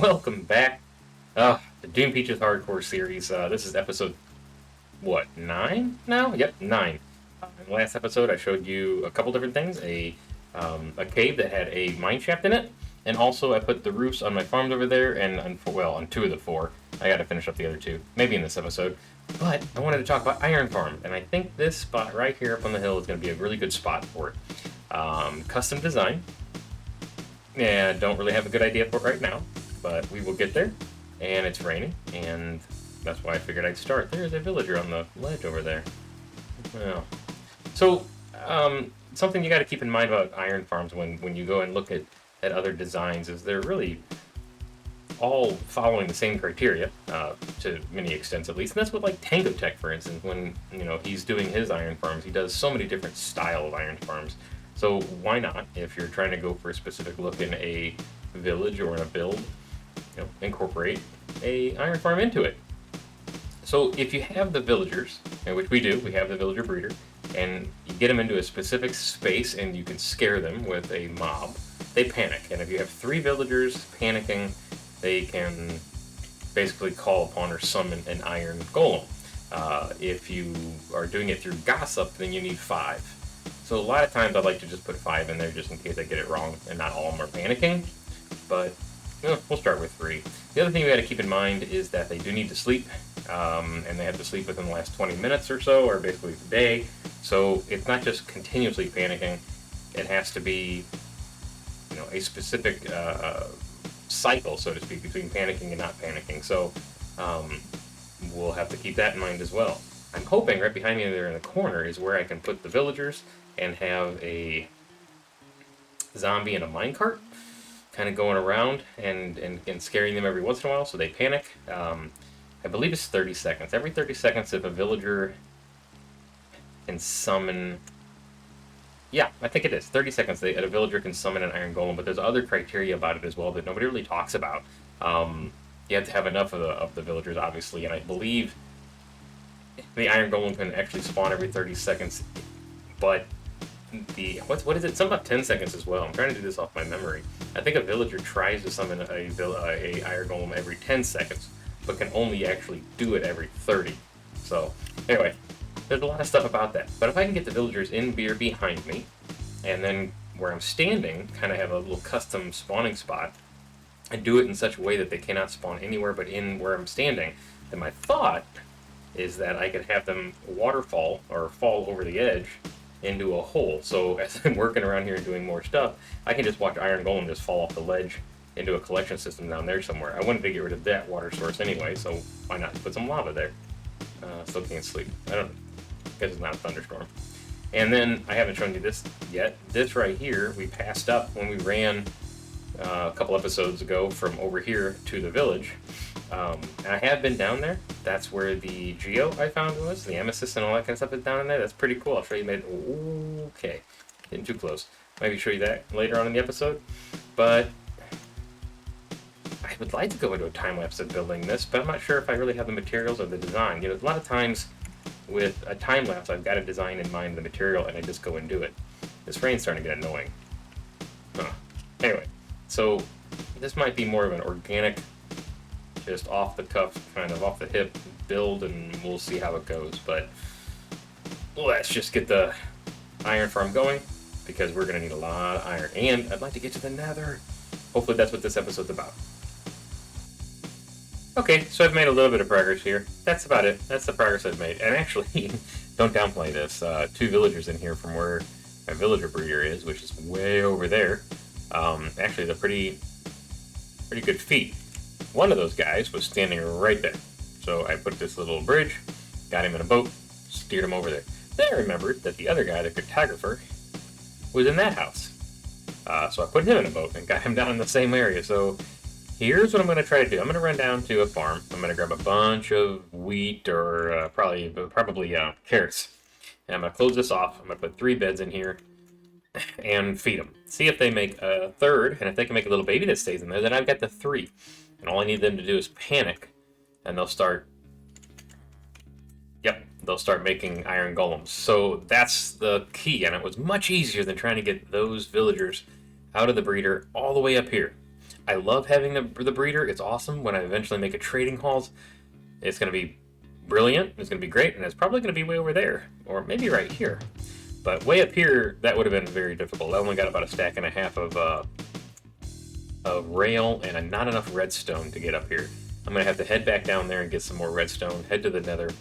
Welcome back. The Doom Peaches Hardcore series. This is episode, 9 now? Yep, 9. In the last episode, I showed you a couple different things. A cave that had a mine shaft in it, and also I put the roofs on my farms over there, and on 2 of the 4. I gotta finish up the other 2, maybe in this episode. But I wanted to talk about Iron Farm, and I think this spot right here up on the hill is going to be a really good spot for it. Custom design. Yeah, don't really have a good idea for it right now, but we will get there. And it's raining, and that's why I figured I'd start. There's a villager on the ledge over there. Well, so something you got to keep in mind about iron farms when you go and look at other designs is they're really all following the same criteria, to many extents at least. And that's what, like, Tango Tech, for instance, when he's doing his iron farms, he does so many different style of iron farms. So why not, if you're trying to go for a specific look in a village or in a build, incorporate a iron farm into it. So if you have the villagers, which we do, we have the villager breeder, and you get them into a specific space and you can scare them with a mob, they panic. And if you have 3 villagers panicking, they can basically call upon or summon an iron golem. If you are doing it through gossip, then you need 5. So a lot of times I like to just put 5 in there just in case I get it wrong and not all of them are panicking. But we'll start with 3. The other thing we got to keep in mind is that they do need to sleep, and they have to sleep within the last 20 minutes or so, or basically the day. So it's not just continuously panicking. It has to be, a specific cycle, so to speak, between panicking and not panicking. So we'll have to keep that in mind as well. I'm hoping right behind me there in the corner is where I can put the villagers and have a zombie in a minecart kind of going around and scaring them every once in a while so they panic. I believe it's 30 seconds. Every 30 seconds, if a villager can summon... Yeah, I think it is. 30 seconds, a villager can summon an iron golem, but there's other criteria about it as well that nobody really talks about. You have to have enough of the villagers, obviously, and I believe the iron golem can actually spawn every 30 seconds, but what is it? Something about 10 seconds as well. I'm trying to do this off my memory. I think a villager tries to summon a iron golem every 10 seconds, but can only actually do it every 30. So, anyway, there's a lot of stuff about that. But if I can get the villagers in behind me, and then where I'm standing, kind of have a little custom spawning spot, and do it in such a way that they cannot spawn anywhere but in where I'm standing, then my thought is that I could have them waterfall or fall over the edge into a hole. So as I'm working around here and doing more stuff, I can just watch Iron Golem just fall off the ledge into a collection system down there somewhere. I wanted to get rid of that water source anyway, so why not put some lava there? Still can't sleep. I don't guess it's not a thunderstorm. And then I haven't shown you this yet. This right here we passed up when we ran a couple episodes ago from over here to the village. I have been down there. That's where the Geo I found was, the amethyst and all that kind of stuff is down in there. That's pretty cool. I'll show you. Okay, getting too close. Maybe show you that later on in the episode. But I would like to go into a time lapse of building this, but I'm not sure if I really have the materials or the design. A lot of times with a time lapse, I've got a design in mind, the material, and I just go and do it. This rain's starting to get annoying. Anyway, so this might be more of an organic, just off the cuff, kind of off the hip build, and we'll see how it goes. But let's just get the iron farm going, because we're going to need a lot of iron. And I'd like to get to the nether. Hopefully that's what this episode's about. Okay, so I've made a little bit of progress here. That's about it. That's the progress I've made. And actually, don't downplay this. 2 villagers in here from where my villager breeder is, which is way over there. Actually, they're pretty good feet. One of those guys was standing right there. So I put this little bridge, got him in a boat, steered him over there. Then I remembered that the other guy, the cartographer, was in that house. So I put him in a boat and got him down in the same area. So here's what I'm going to try to do. I'm going to run down to a farm. I'm going to grab a bunch of wheat or probably carrots. And I'm going to close this off. I'm going to put 3 beds in here and feed them. See if they make a third, and if they can make a little baby that stays in there, then I've got the 3. And all I need them to do is panic, and they'll start making iron golems. So that's the key, and it was much easier than trying to get those villagers out of the breeder all the way up here. I love having the breeder. It's awesome. When I eventually make a trading halls, it's going to be brilliant. It's going to be great, and it's probably going to be way over there, or maybe right here. But way up here, that would have been very difficult. I only got about a stack and a half of rail and not enough redstone to get up here. I'm going to have to head back down there and get some more redstone, head to the nether,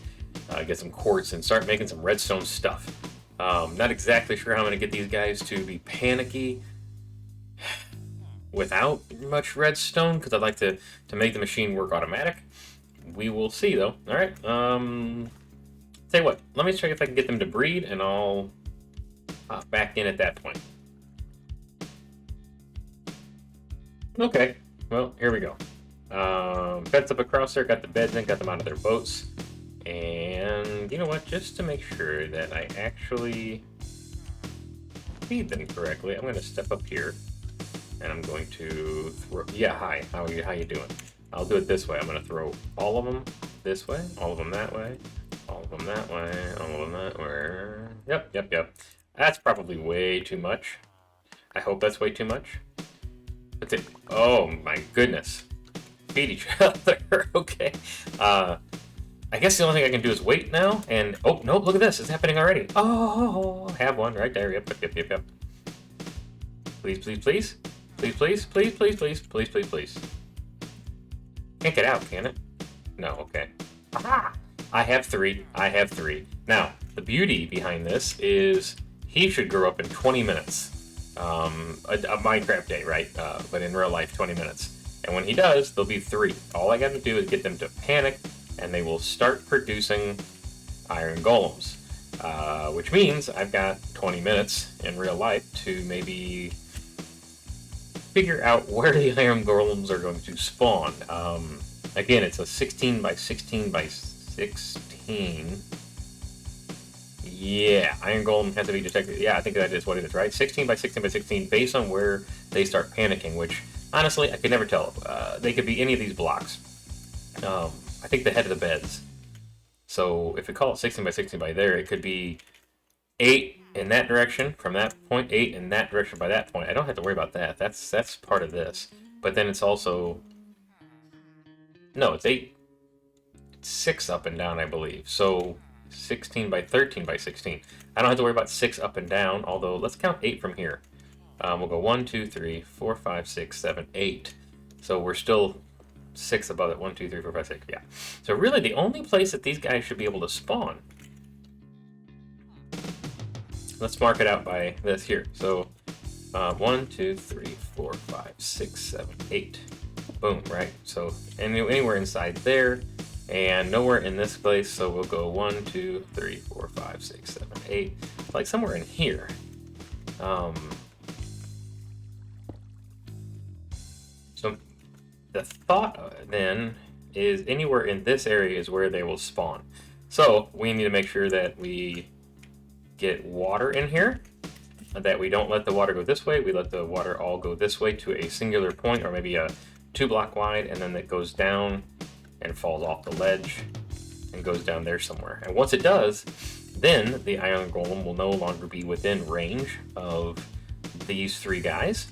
get some quartz, and start making some redstone stuff. Not exactly sure how I'm going to get these guys to be panicky without much redstone, because I'd like to make the machine work automatic. We will see, though. All right. Tell you what, let me check if I can get them to breed, and I'll hop back in at that point. Okay, well, here we go. Beds up across there, got the beds in, got them out of their boats. And you know what, just to make sure that I actually feed them correctly, I'm going to step up here. And I'm going to throw, yeah, hi, how you doing? I'll do it this way. I'm going to throw all of them this way, all of them that way, all of them that way, all of them that way. Yep. That's probably way too much. I hope that's way too much. But oh my goodness. Feed each other, okay. I guess the only thing I can do is wait now, and oh, no, look at this, it's happening already. Oh, have one right there, yep. Please. Can't get out, can it? No, okay. Aha! I have three. Now, the beauty behind this is he should grow up in 20 minutes. A Minecraft day, right? But in real life, 20 minutes. And when he does, there'll be 3. All I gotta do is get them to panic, and they will start producing iron golems. Which means I've got 20 minutes in real life to maybe figure out where the iron golems are going to spawn. Again, it's a 16 by 16 by 16. Yeah, iron golem has to be detected. Yeah, I think that is what it is, right? 16 by 16 by 16, based on where they start panicking, which, honestly, I could never tell. They could be any of these blocks. I think the head of the beds. So if we call it 16 by 16 by there, it could be 8 in that direction from that point, 8 in that direction by that point. I don't have to worry about that. That's part of this. But then it's also... No, it's 8. It's 6 up and down, I believe. So 16 by 13 by 16. I don't have to worry about 6 up and down, although let's count 8 from here. We'll go 1, 2, 3, 4, 5, 6, 7, 8. So we're still 6 above it. 1, 2, 3, 4, 5, 6. Yeah. So really the only place that these guys should be able to spawn. Let's mark it out by this here. So 1, 2, 3, 4, 5, 6, 7, 8. Boom, right? So anywhere inside there, and nowhere in this place. So we'll go 1, 2, 3, 4, 5, 6, 7, 8. Like somewhere in here. So the thought then is anywhere in this area is where they will spawn. So we need to make sure that we get water in here, that we don't let the water go this way. We let the water all go this way to a singular point, or maybe a 2 block wide, and then it goes down and falls off the ledge and goes down there somewhere. And once it does, then the iron golem will no longer be within range of these 3 guys.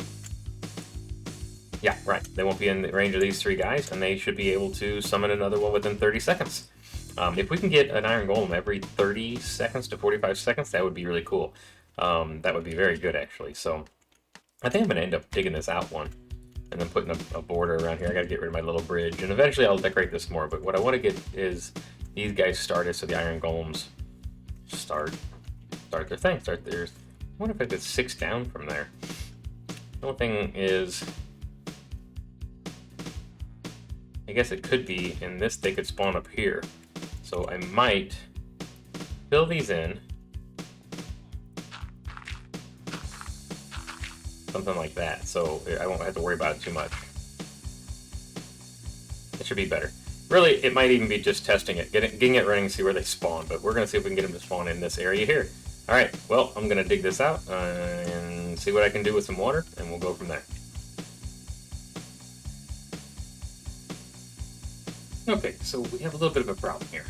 Yeah, right. They won't be in the range of these 3 guys, and they should be able to summon another one within 30 seconds. If we can get an iron golem every 30 seconds to 45 seconds, that would be really cool. That would be very good, actually. So I think I'm going to end up digging this out one and then putting a border around here. I got to get rid of my little bridge, and eventually I'll decorate this more. But what I want to get is these guys started, so the iron golems start their thing. I wonder if I did 6 down from there. The only thing is, I guess it could be in this, they could spawn up here. So I might fill these in. Something like that, so I won't have to worry about it too much. It should be better. Really, it might even be just testing it, getting it running, see where they spawn, but we're going to see if we can get them to spawn in this area here. Alright, well, I'm going to dig this out and see what I can do with some water, and we'll go from there. Okay, so we have a little bit of a problem here.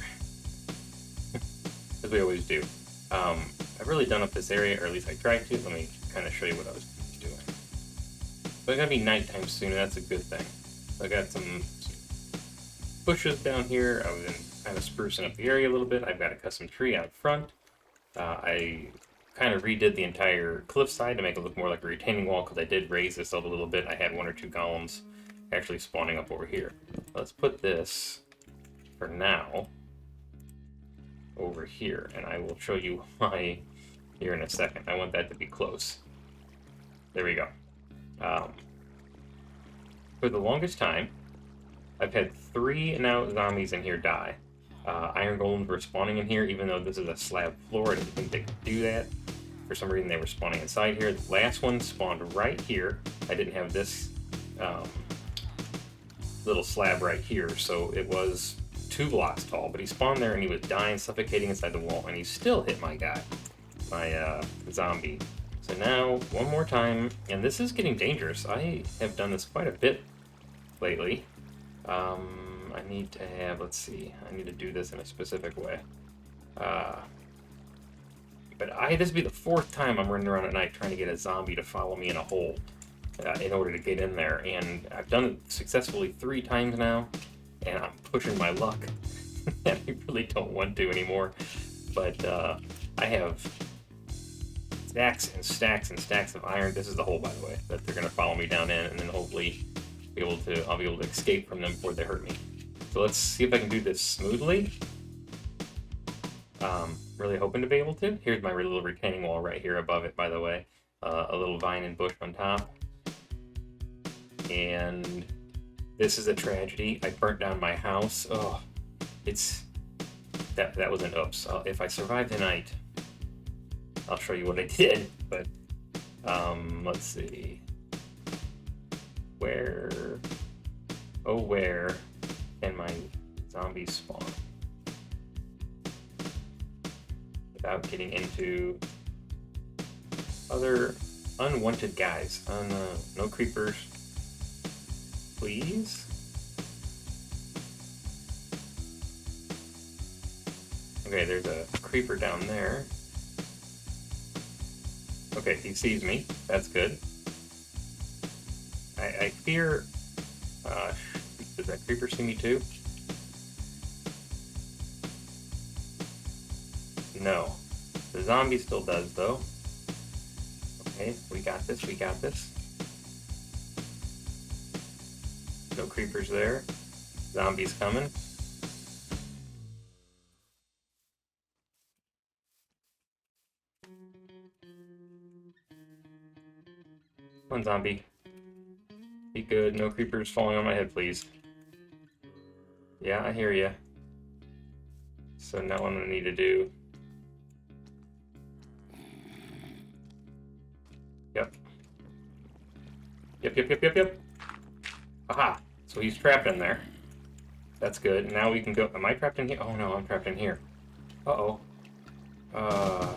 As we always do. I've really done up this area, or at least I tried to. Let me kind of show you what I was doing. But it's gonna be nighttime soon, and that's a good thing. So I got some bushes down here. I've been kind of sprucing up the area a little bit. I've got a custom tree out front. I kind of redid the entire cliffside to make it look more like a retaining wall because I did raise this up a little bit. I had 1 or 2 golems actually spawning up over here. Let's put this, for now, over here, and I will show you why here in a second. I want that to be close. There we go. For the longest time, I've had 3 now zombies in here die. Iron golems were spawning in here, even though this is a slab floor. I didn't think they could do that. For some reason, they were spawning inside here. The last one spawned right here. I didn't have this little slab right here, so it was 2 blocks tall. But he spawned there, and he was dying, suffocating inside the wall, and he still hit my guy, my zombie. So now, one more time, and this is getting dangerous. I have done this quite a bit lately. I need to have, let's see, I need to do this in a specific way. But this would be the 4th time I'm running around at night trying to get a zombie to follow me in a hole in order to get in there. And I've done it successfully 3 times now, and I'm pushing my luck. And I really don't want to anymore. But I have stacks and stacks and stacks of iron. This is the hole, by the way, that they're going to follow me down in, and then hopefully I'll be able to escape from them before they hurt me. So let's see if I can do this smoothly. Really hoping to be able to. Here's my little retaining wall right here above it, by the way. A little vine and bush on top. And this is a tragedy. I burnt down my house. Oh, that was an oops. If I survive tonight, I'll show you what I did. But let's see. Where can my zombies spawn without getting into other unwanted guys? No creepers, please. Okay, there's a creeper down there. Okay, he sees me. That's good. I fear... does that creeper see me too? No. The zombie still does, though. Okay, we got this, we got this. No creepers there. Zombies coming. Come on, zombie. Be good. No creepers falling on my head, please. Yeah, I hear you. So now what I'm going to need to do... Yep. Yep. Aha! So he's trapped in there. That's good. Now we can go... Am I trapped in here? Oh no, I'm trapped in here. Uh-oh. I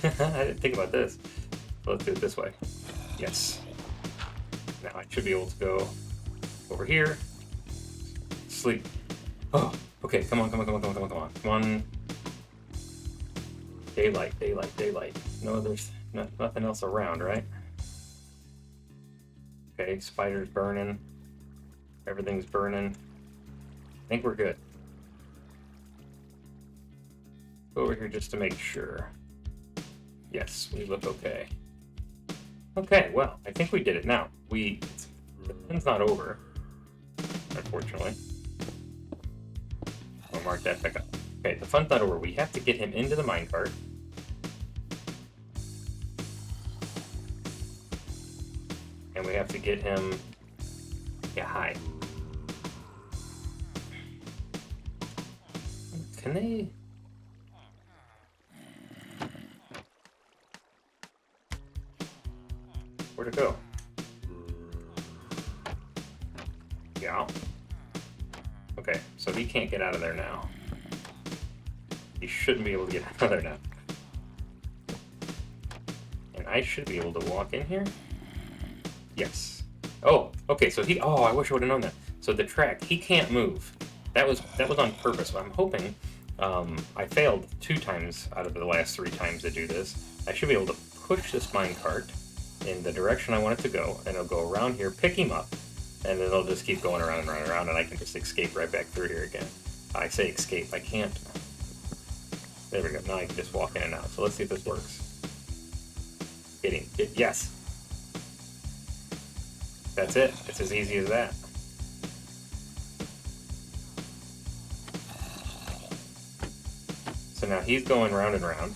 didn't think about this. So let's do it this way. Yes. Now I should be able to go over here. Sleep. Oh, okay. Come on. Come on. Daylight. No, there's nothing else around, right? Okay, spider's burning. Everything's burning. I think we're good. Go over here just to make sure. Yes, we look okay. Okay, well, I think we did it now. The fun's not over, unfortunately. I'll mark that back up. Okay, the fun's not over. We have to get him into the minecart. And we have to get him... Yeah, hi. Can they... Where'd it go? Yeah. Okay, so he can't get out of there now. He shouldn't be able to get out of there now. And I should be able to walk in here? Yes. Oh, okay, so oh, I wish I would have known that. So the track, he can't move. That was on purpose, but I'm hoping, I failed 2 times out of the last 3 times to do this. I should be able to push this minecart in the direction I want it to go, and it'll go around here, pick him up, and then it'll just keep going around and around and around, and I can just escape right back through here again. I say escape, I can't. There we go, now I can just walk in and out. So let's see if this works. Yes. That's it, it's as easy as that. So now he's going round and round.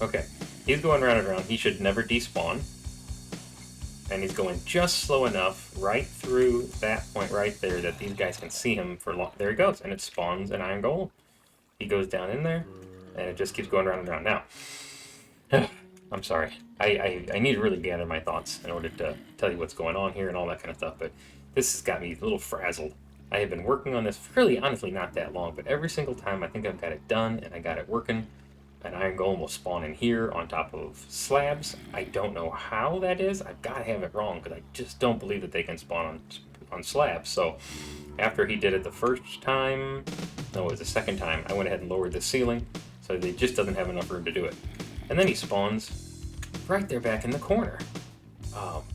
Okay, he's going round and round. He should never despawn. And he's going just slow enough right through that point right there that these guys can see him for long. There he goes, and it spawns an iron golem. He goes down in there, and it just keeps going round and round. Now, I'm sorry. I need to really gather my thoughts in order to tell you what's going on here and all that kind of stuff, but this has got me a little frazzled. I have been working on this really, honestly, not that long, but every single time I think I've got it done and I got it working, an iron golem will spawn in here on top of slabs. I don't know how that is. I've got to have it wrong because I just don't believe that they can spawn on slabs. So after he did it the first time, no, it was the second time, I went ahead and lowered the ceiling so that it just doesn't have enough room to do it. And then he spawns right there back in the corner.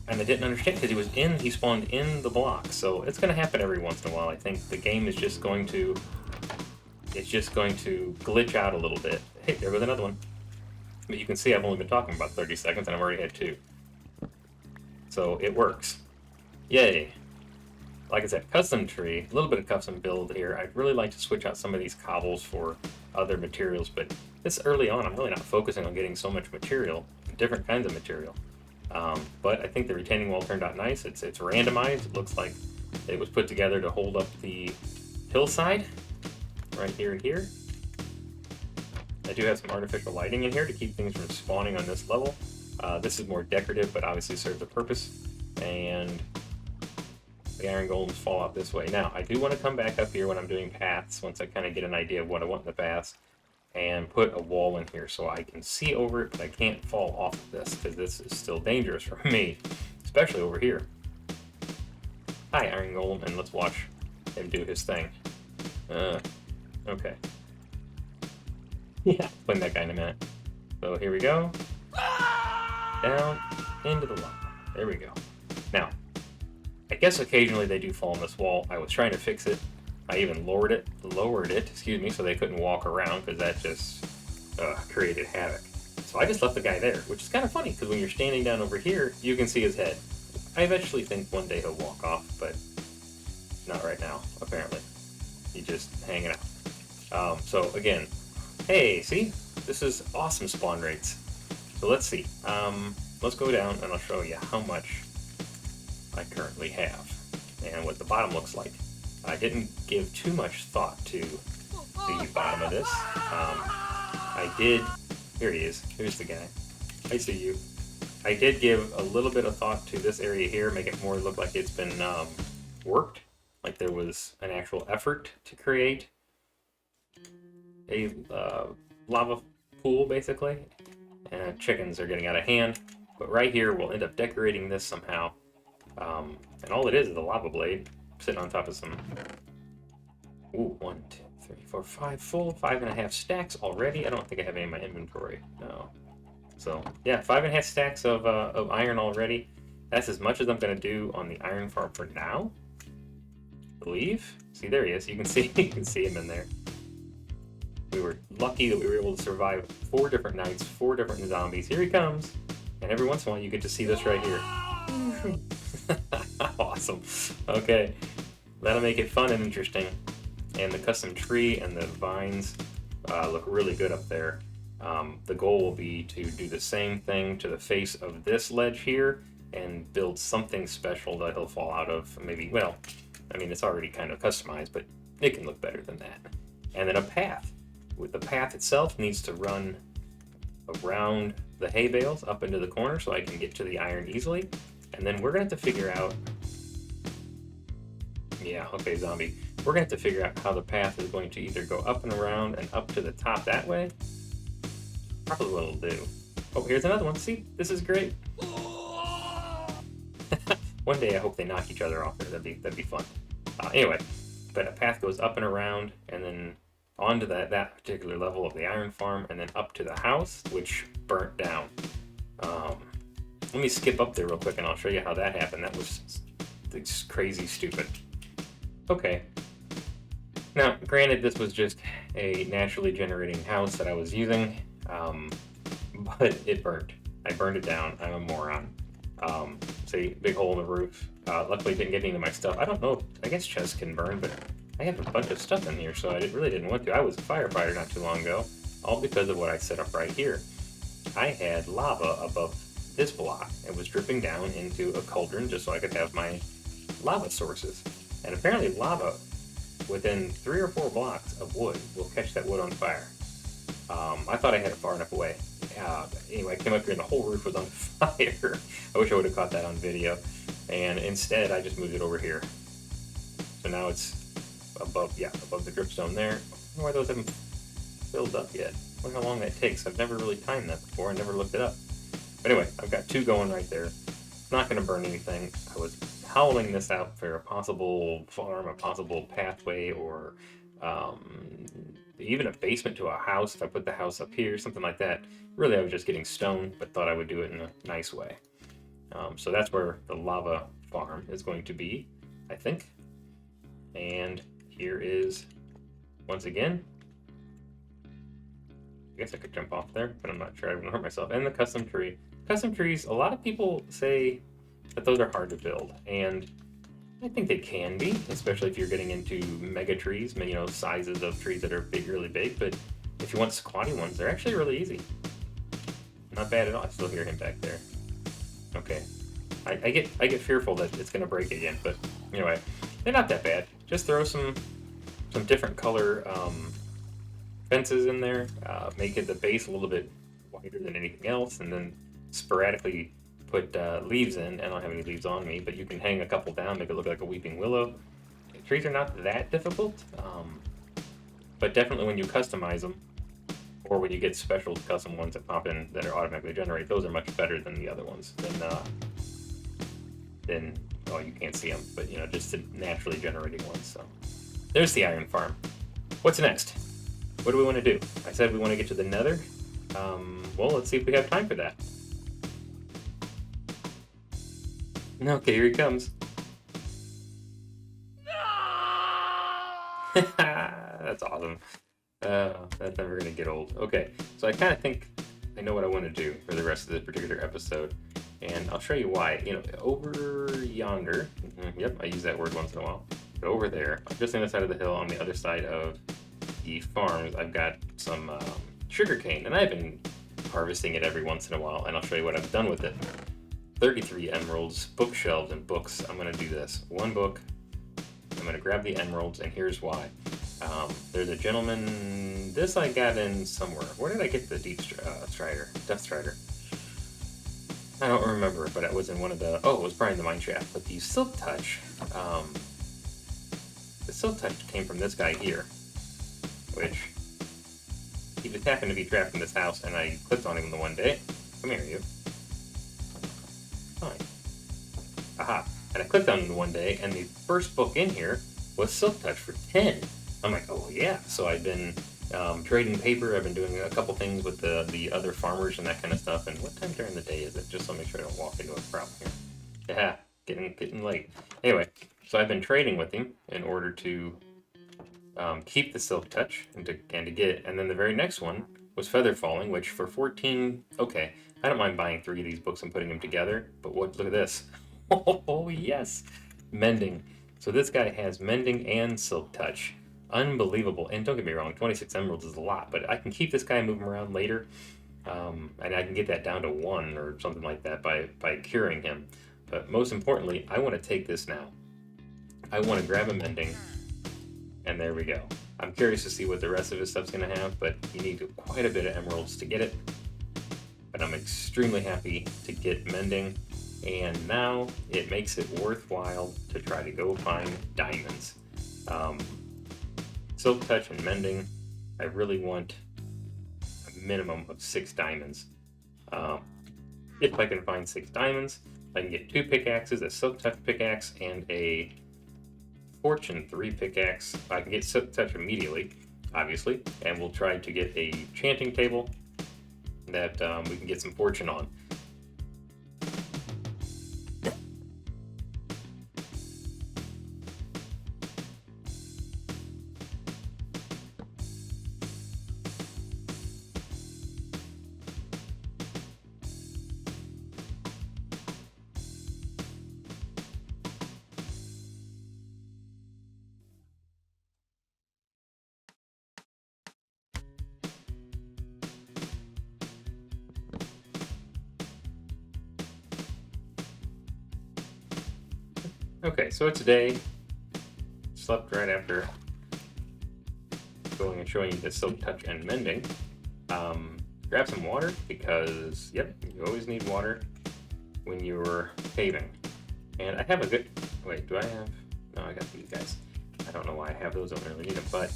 And I didn't understand because he spawned in the block. So it's going to happen every once in a while. I think the game is just going to glitch out a little bit. Hey, there goes another one. But you can see I've only been talking about 30 seconds and I've already had 2. So it works. Yay. Like I said, custom tree, a little bit of custom build here. I'd really like to switch out some of these cobbles for other materials, but this early on, I'm really not focusing on getting so much material, different kinds of material. But I think the retaining wall turned out nice. It's randomized. It looks like it was put together to hold up the hillside right here and here. I do have some artificial lighting in here to keep things from spawning on this level. This is more decorative, but obviously serves a purpose. And the iron golems fall out this way. Now, I do want to come back up here when I'm doing paths, once I kind of get an idea of what I want in the paths, and put a wall in here so I can see over it, but I can't fall off of this, because this is still dangerous for me, especially over here. Hi, iron golem, and let's watch him do his thing. Okay. Yeah, playing that guy in a minute. So here we go. Down into the lava. There we go. Now, I guess occasionally they do fall on this wall. I was trying to fix it. I even lowered it, so they couldn't walk around, because that just created havoc. So I just left the guy there, which is kind of funny, because when you're standing down over here, you can see his head. I eventually think one day he'll walk off, but not right now, apparently. He's just hanging out. So again, hey, see? This is awesome spawn rates. So let's see. Let's go down and I'll show you how much I currently have and what the bottom looks like. I didn't give too much thought to the bottom of this. I did. Here he is. Here's the guy. I see you. I did give a little bit of thought to this area here, make it more look like it's been worked, like there was an actual effort to create a lava pool, basically. And chickens are getting out of hand. But right here, we'll end up decorating this somehow. And all it is a lava blade sitting on top of some... Ooh, 1, 2, 3, 4, 5 full, 5.5 stacks already. I don't think I have any in my inventory. No. So, yeah, 5.5 stacks of iron already. That's as much as I'm going to do on the iron farm for now. I believe. See, there he is. You can see him in there. We were lucky that we were able to survive 4 different nights, 4 different zombies. Here he comes. And every once in a while you get to see this right here. Awesome. Okay. That'll make it fun and interesting. And the custom tree and the vines look really good up there. The goal will be to do the same thing to the face of this ledge here and build something special that he'll fall out of. Maybe, well, I mean, it's already kind of customized, but it can look better than that. And then a path. With the path itself needs to run around the hay bales up into the corner so I can get to the iron easily. And then we're going to have to figure out... Yeah, okay, zombie. We're going to have to figure out how the path is going to either go up and around and up to the top that way. Probably what it'll do. Oh, here's another one. See? This is great. One day I hope they knock each other off there. That'd be fun. Anyway, but a path goes up and around and then onto that particular level of the iron farm and then up to the house, which burnt down. Let me skip up there real quick and I'll show you how that happened. That was it's crazy stupid. Okay. Now, granted, this was just a naturally generating house that I was using, but it burned. I burned it down. I'm a moron. See, big hole in the roof. Luckily, didn't get any of my stuff. I don't know. I guess chests can burn, but I have a bunch of stuff in here, so I really didn't want to. I was a firefighter not too long ago, all because of what I set up right here. I had lava above this block. It was dripping down into a cauldron just so I could have my lava sources. And apparently lava within 3 or 4 blocks of wood will catch that wood on fire. I thought I had it far enough away. Anyway, I came up here and the whole roof was on fire. I wish I would have caught that on video. And instead, I just moved it over here. So now it's above the dripstone there. I don't know why those haven't filled up yet. I wonder how long that takes. I've never really timed that before. I never looked it up. But anyway, I've got 2 going right there. It's not going to burn anything. I was howling this out for a possible farm, a possible pathway, or even a basement to a house. If I put the house up here, something like that. Really, I was just getting stoned, but thought I would do it in a nice way. So that's where the lava farm is going to be, I think. And here is, once again, I guess I could jump off there, but I'm not sure. I wouldn't hurt myself. And the custom tree. Custom trees, a lot of people say that those are hard to build, and I think they can be, especially if you're getting into mega trees, sizes of trees that are big, really big. But if you want squatty ones, they're actually really easy. Not bad at all. I still hear him back there. Okay, I get fearful that it's gonna break again, but anyway, they're not that bad. Just throw some different color fences in there, make it the base a little bit wider than anything else, and then sporadically put leaves in. I don't have any leaves on me, but you can hang a couple down, make it look like a weeping willow. Trees are not that difficult, but definitely when you customize them, or when you get special custom ones that pop in that are automatically generated, those are much better than the other ones. Well, you can't see them, but just the naturally generating ones. So there's the iron farm. What's next? What do we want to do? I said we want to get to the nether. Well, let's see if we have time for that. Okay, here he comes. That's awesome. That's never going to get old. Okay, so I kind of think I know what I want to do for the rest of this particular episode, and I'll show you why. Over yonder, yep, I use that word once in a while, but over there, just on the side of the hill on the other side of the farms, I've got some sugarcane, and I've been harvesting it every once in a while, and I'll show you what I've done with it. 33 emeralds, bookshelves, and books. I'm going to do this. 1 book. I'm going to grab the emeralds, and here's why. There's a gentleman. This I got in somewhere. Where did I get the Death Strider? I don't remember, but it was in one of the. Oh, it was probably in the mine shaft. But the Silk Touch. The Silk Touch came from this guy here, which he just happened to be trapped in this house, and I clicked on him the one day. Come here, you. Fine. Aha. And I clicked on him one day, and the first book in here was Silk Touch for 10. I'm like, oh yeah. So I've been trading paper. I've been doing a couple things with the other farmers and that kind of stuff. And what time during the day is it? Just to make sure I don't walk into a problem here. Yeah, getting late. Anyway, so I've been trading with him in order to keep the Silk Touch and to get it. And then the very next one was Feather Falling, which for 14. Okay, I don't mind buying 3 of these books and putting them together. But look at this. Oh yes, Mending. So this guy has Mending and Silk Touch. Unbelievable. And don't get me wrong, 26 emeralds is a lot, but I can keep this guy and move him around later, and I can get that down to 1 or something like that by curing him. But most importantly, I want to take this now. I want to grab a Mending, and there we go. I'm curious to see what the rest of his stuff's going to have, but you need quite a bit of emeralds to get it. But I'm extremely happy to get Mending, and now it makes it worthwhile to try to go find diamonds. Silk Touch and Mending, I really want a minimum of 6 diamonds. If I can find 6 diamonds, I can get 2 pickaxes, a Silk Touch pickaxe, and a Fortune 3 pickaxe. I can get Silk Touch immediately, obviously, and we'll try to get a enchanting table that we can get some fortune on. Okay, so today, slept right after going and showing you the silk touch and mending. Grab some water because, yep, you always need water when you're paving. And I have a good, wait, do I have, no, I got these guys. I don't know why I have those, I don't really need them, but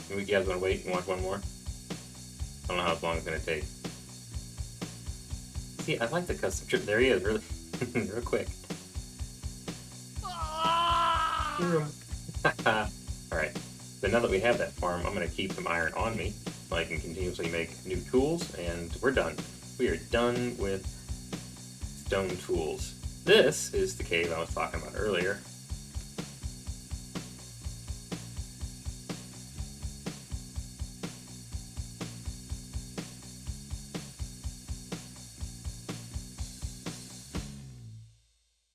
you guys want to wait and watch one more? I don't know how long it's going to take. See, I like the custom trip. There he is, really, real quick. Alright, so now that we have that farm, I'm going to keep some iron on me so I can continuously make new tools, and we're done. We are done with stone tools. This is the cave I was talking about earlier.